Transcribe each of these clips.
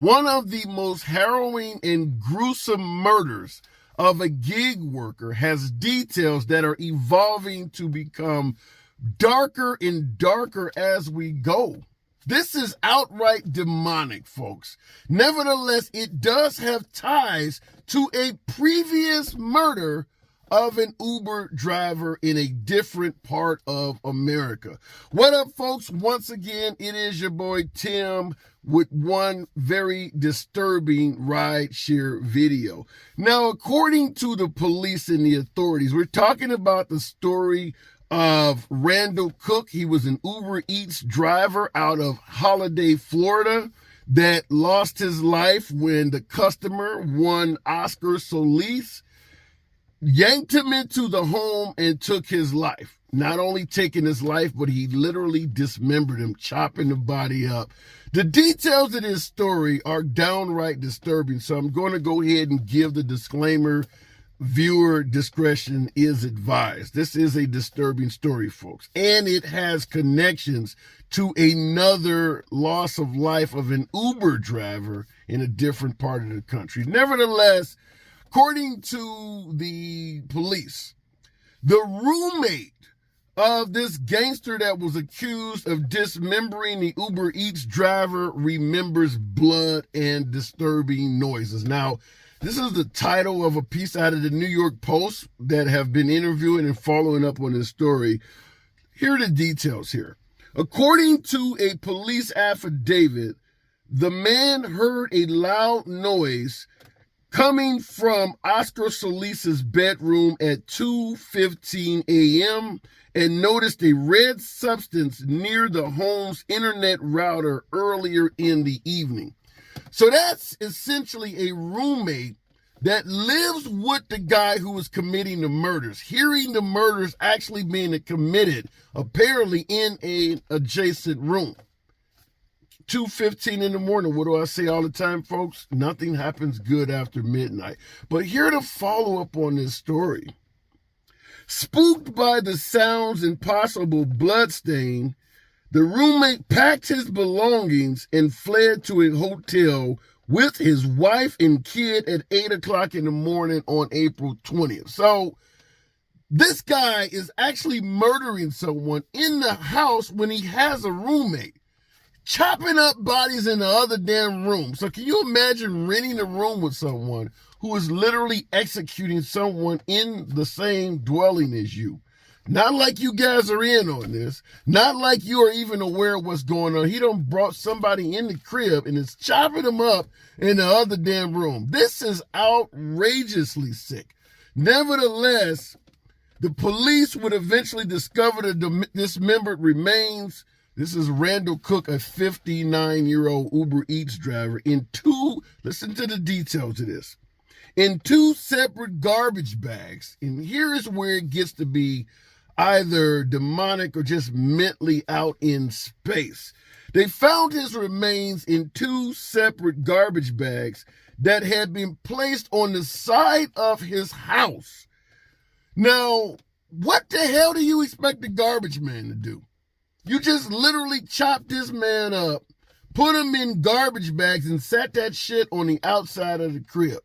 One of the most harrowing and gruesome murders of a gig worker has details that are evolving to become darker and darker as we go. This is outright demonic, folks. Nevertheless, it does have ties to a previous murder of an Uber driver in a different part of America. What up, folks? Once again, it is your boy Tim with one very disturbing rideshare video. Now, according to the police and the authorities, we're talking about the story of Randall Cook. He was an Uber Eats driver out of Holiday, Florida, that lost his life when the customer, one Oscar Solis, yanked him into the home and took his life. Not only taking his life, but he literally dismembered him, chopping the body up. The details of this story are downright disturbing, so I'm going to go ahead and give the disclaimer: viewer discretion is advised. This is a disturbing story, folks, and it has connections to another loss of life of an Uber driver in a different part of the country. Nevertheless, according to the police, the roommate of this gangster that was accused of dismembering the Uber Eats driver remembers blood and disturbing noises. Now, this is the title of a piece out of the New York Post that have been interviewing and following up on this story. Here are the details here. According to a police affidavit, the man heard a loud noise coming from Oscar Solis's bedroom at 2:15 a.m. and noticed a red substance near the home's internet router earlier in the evening. So that's essentially a roommate that lives with the guy who was committing the murders, hearing the murders actually being committed, apparently in an adjacent room. 2:15 in the morning. What do I say all the time, folks? Nothing happens good after midnight. But here to follow up on this story. Spooked by the sounds and possible bloodstain, the roommate packed his belongings and fled to a hotel with his wife and kid at 8 o'clock in the morning on April 20th. So this guy is actually murdering someone in the house when he has a roommate, chopping up bodies in the other damn room. So can you imagine renting a room with someone who is literally executing someone in the same dwelling as you? Not like you guys are in on this. Not like you are even aware of what's going on. He done brought somebody in the crib and is chopping them up in the other damn room. This is outrageously sick. Nevertheless, the police would eventually discover the dismembered remains. This is Randall Cook, a 59-year-old Uber Eats driver, listen to the details of this, in two separate garbage bags. And here is where it gets to be either demonic or just mentally out in space. They found his remains in two separate garbage bags that had been placed on the side of his house. Now, what the hell do you expect the garbage man to do? You just literally chopped this man up, put him in garbage bags, and sat that shit on the outside of the crib.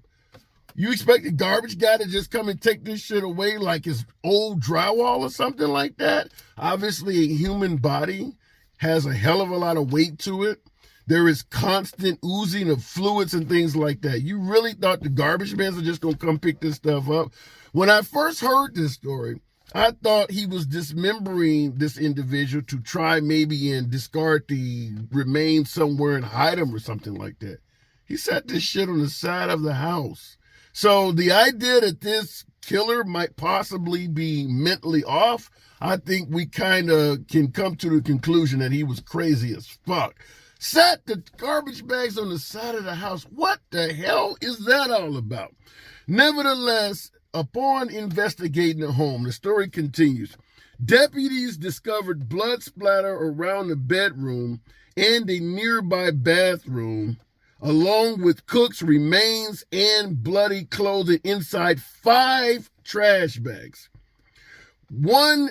You expect the garbage guy to just come and take this shit away like it's old drywall or something like that? Obviously, a human body has a hell of a lot of weight to it. There is constant oozing of fluids and things like that. You really thought the garbage men are just going to come pick this stuff up? When I first heard this story, I thought he was dismembering this individual to try maybe and discard the remains somewhere and hide them or something like that. He set this shit on the side of the house. So the idea that this killer might possibly be mentally off, I think we kind of can come to the conclusion that he was crazy as fuck. Set the garbage bags on the side of the house. What the hell is that all about? Nevertheless, upon investigating the home, the story continues. Deputies discovered blood splatter around the bedroom and a nearby bathroom, along with Cook's remains and bloody clothing inside 5 trash bags. One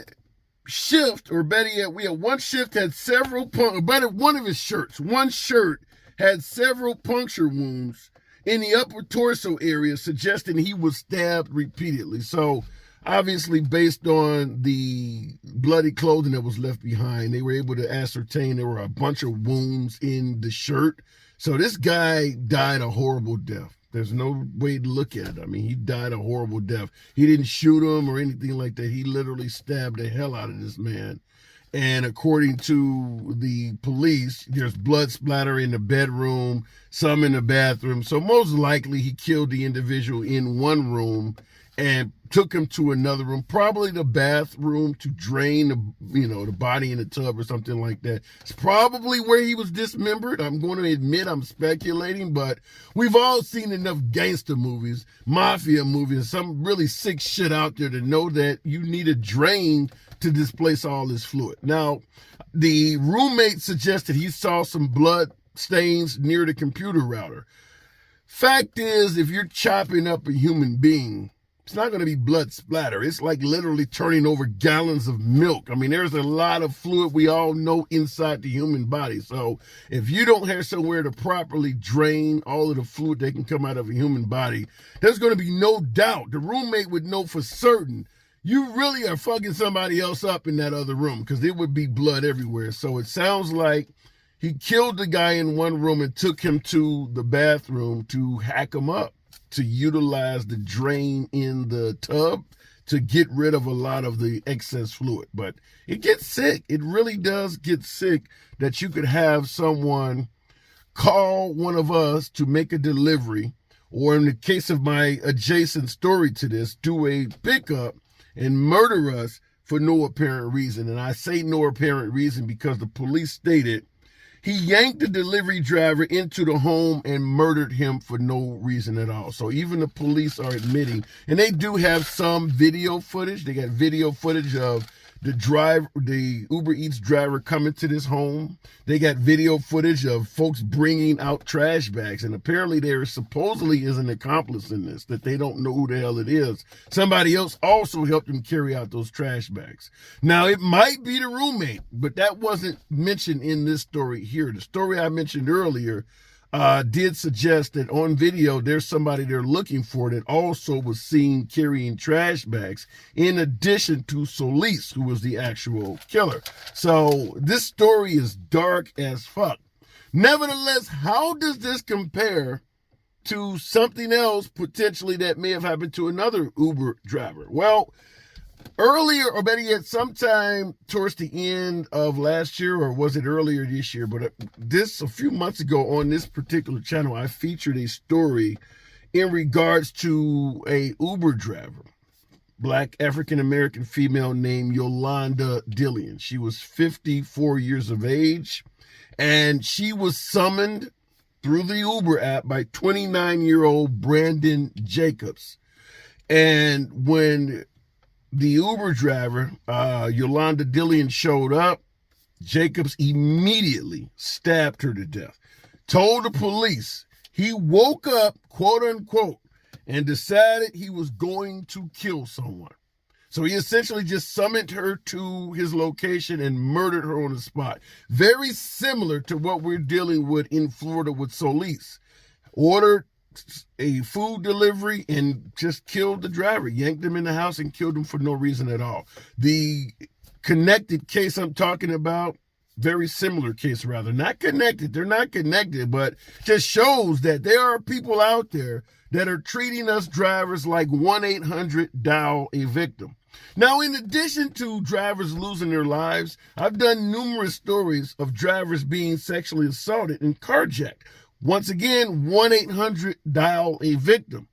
shift, or better yet, one shift had several, one of his shirts, one shirt had several puncture wounds in the upper torso area, suggesting he was stabbed repeatedly. So obviously, based on the bloody clothing that was left behind, they were able to ascertain there were a bunch of wounds in the shirt. So this guy died a horrible death. There's no way to look at it. I mean, he died a horrible death. He didn't shoot him or anything like that. He literally stabbed the hell out of this man. And according to the police, there's blood splatter in the bedroom, some in the bathroom. So most likely he killed the individual in one room and took him to another room, probably the bathroom, to drain the body in the tub or something like that. It's probably where he was dismembered. I'm going to admit I'm speculating, but we've all seen enough gangster movies, mafia movies, some really sick shit out there to know that you need a drain to displace all this fluid. Now, the roommate suggested he saw some blood stains near the computer router. Fact is, if you're chopping up a human being, it's not going to be blood splatter. It's like literally turning over gallons of milk. I mean, there's a lot of fluid we all know inside the human body. So if you don't have somewhere to properly drain all of the fluid that can come out of a human body, there's going to be no doubt. The roommate would know for certain you really are fucking somebody else up in that other room, because there would be blood everywhere. So it sounds like he killed the guy in one room and took him to the bathroom to hack him up, to utilize the drain in the tub to get rid of a lot of the excess fluid. But it gets sick. It really does get sick that you could have someone call one of us to make a delivery, or in the case of my adjacent story to this, do a pickup and murder us for no apparent reason. And I say no apparent reason because the police stated he yanked the delivery driver into the home and murdered him for no reason at all. So even the police are admitting, and they do have some video footage. They got video footage of the Uber Eats driver coming to this home. They got video footage of folks bringing out trash bags. And apparently there supposedly is an accomplice in this that they don't know who the hell it is. Somebody else also helped them carry out those trash bags. Now, it might be the roommate, but that wasn't mentioned in this story here. The story I mentioned earlier did suggest that on video, there's somebody they're looking for that also was seen carrying trash bags, in addition to Solis, who was the actual killer. So this story is dark as fuck. Nevertheless, how does this compare to something else potentially that may have happened to another Uber driver? Well, earlier, or better yet, sometime towards the end of last year, or was it earlier this year, but a few months ago on this particular channel, I featured a story in regards to a Uber driver, Black African-American female named Yolanda Dillion. She was 54 years of age, and she was summoned through the Uber app by 29-year-old Brandon Jacobs. And when the Uber driver, Yolanda Dillion, showed up, Jacobs immediately stabbed her to death. Told the police he woke up, quote unquote, and decided he was going to kill someone. So he essentially just summoned her to his location and murdered her on the spot. Very similar to what we're dealing with in Florida with Solis. Ordered a food delivery and just killed the driver, yanked him in the house and killed him for no reason at all. The connected case I'm talking about, very similar case rather, not connected. They're not connected, but just shows that there are people out there that are treating us drivers like 1-800-DIAL-A-VICTIM. Now, in addition to drivers losing their lives, I've done numerous stories of drivers being sexually assaulted and carjacked. Once again, 1-800-DIAL-A-VICTIM.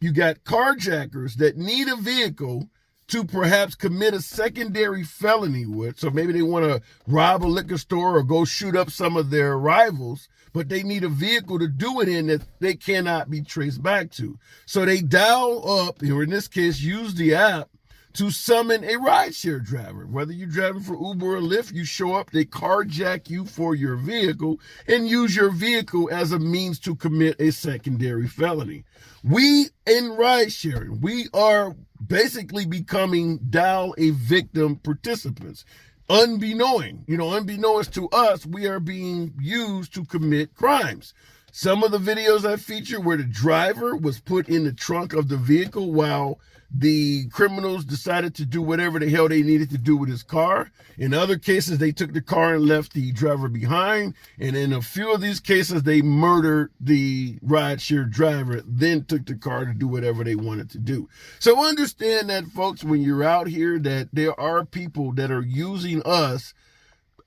You got carjackers that need a vehicle to perhaps commit a secondary felony with. So maybe they want to rob a liquor store or go shoot up some of their rivals, but they need a vehicle to do it in that they cannot be traced back to. So they dial up, or in this case, use the app to summon a rideshare driver. Whether you're driving for Uber or Lyft, you show up, they carjack you for your vehicle and use your vehicle as a means to commit a secondary felony. We in ridesharing, we are basically becoming dial-a-victim participants. unbeknownst to us, we are being used to commit crimes. Some of the videos I featured where the driver was put in the trunk of the vehicle while the criminals decided to do whatever the hell they needed to do with his car. In other cases, they took the car and left the driver behind. And in a few of these cases, they murdered the rideshare driver, then took the car to do whatever they wanted to do. So understand that, folks, when you're out here, that there are people that are using us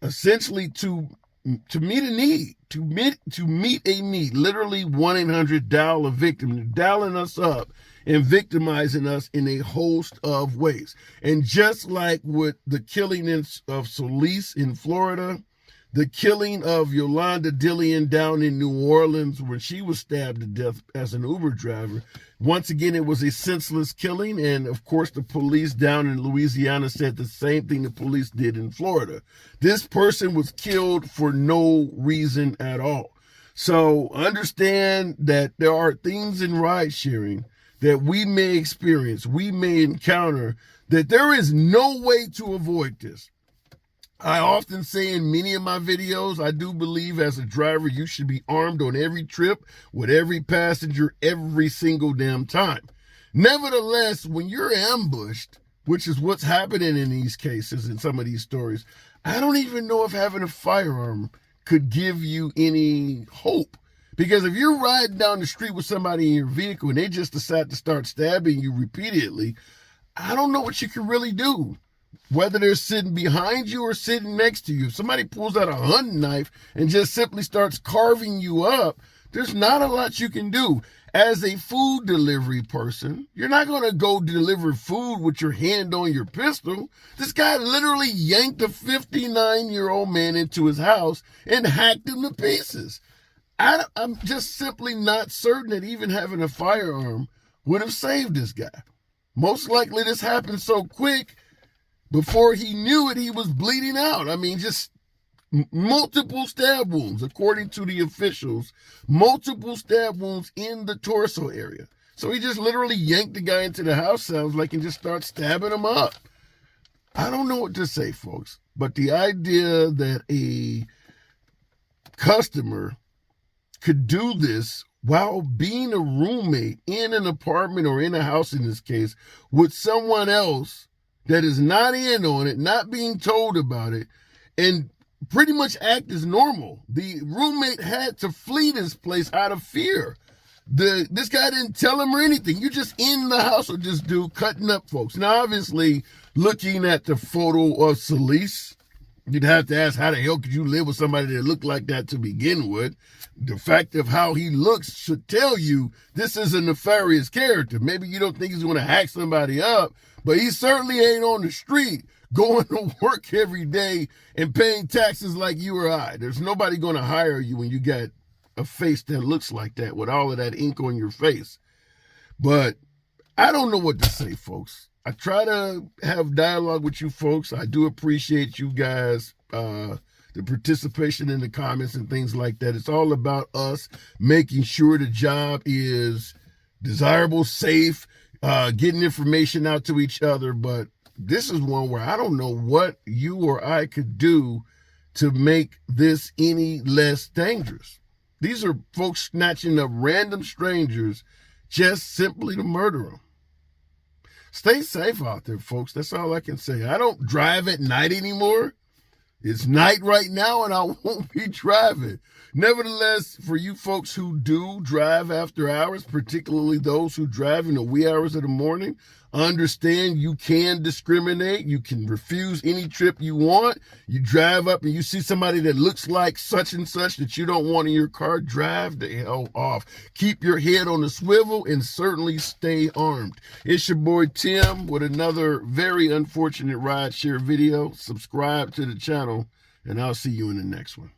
essentially to meet a need, to meet a need. Literally 1-800 dial a victim. They're dialing us up and victimizing us in a host of ways. And just like with the killing of Solis in Florida, the killing of Yolanda Dillian down in New Orleans when she was stabbed to death as an Uber driver, once again, it was a senseless killing. And of course, the police down in Louisiana said the same thing the police did in Florida. This person was killed for no reason at all. So understand that there are things in ride sharing that we may experience, we may encounter, that there is no way to avoid this. I often say in many of my videos, I do believe as a driver, you should be armed on every trip with every passenger every single damn time. Nevertheless, when you're ambushed, which is what's happening in these cases, in some of these stories, I don't even know if having a firearm could give you any hope. Because if you're riding down the street with somebody in your vehicle and they just decide to start stabbing you repeatedly, I don't know what you can really do. Whether they're sitting behind you or sitting next to you. If somebody pulls out a hunting knife and just simply starts carving you up, there's not a lot you can do. As a food delivery person, you're not going to go deliver food with your hand on your pistol. This guy literally yanked a 59-year-old man into his house and hacked him to pieces. I'm just simply not certain that even having a firearm would have saved this guy. Most likely this happened so quick, before he knew it, he was bleeding out. I mean, just multiple stab wounds, according to the officials, multiple stab wounds in the torso area. So he just literally yanked the guy into the house, sounds like, and just started stabbing him up. I don't know what to say, folks, but the idea that a customer could do this while being a roommate in an apartment or in a house, in this case, with someone else that is not in on it, not being told about it, and pretty much act as normal. The roommate had to flee this place out of fear. This guy didn't tell him or anything. You're just in the house with this dude cutting up folks. Now, obviously, looking at the photo of Solis, you'd have to ask, how the hell could you live with somebody that looked like that to begin with? The fact of how he looks should tell you this is a nefarious character. Maybe you don't think he's going to hack somebody up, but he certainly ain't on the street going to work every day and paying taxes like you or I. There's nobody going to hire you when you got a face that looks like that with all of that ink on your face. But I don't know what to say, folks. I try to have dialogue with you folks. I do appreciate you guys, the participation in the comments and things like that. It's all about us making sure the job is desirable, safe, getting information out to each other. But this is one where I don't know what you or I could do to make this any less dangerous. These are folks snatching up random strangers just simply to murder them. Stay safe out there, folks. That's all I can say. I don't drive at night anymore. It's night right now, and I won't be driving. Nevertheless, for you folks who do drive after hours, particularly those who drive in the wee hours of the morning, understand you can discriminate. You can refuse any trip you want. You drive up and you see somebody that looks like such and such that you don't want in your car, drive the hell off. Keep your head on the swivel and certainly stay armed. It's your boy Tim with another very unfortunate rideshare video. Subscribe to the channel and I'll see you in the next one.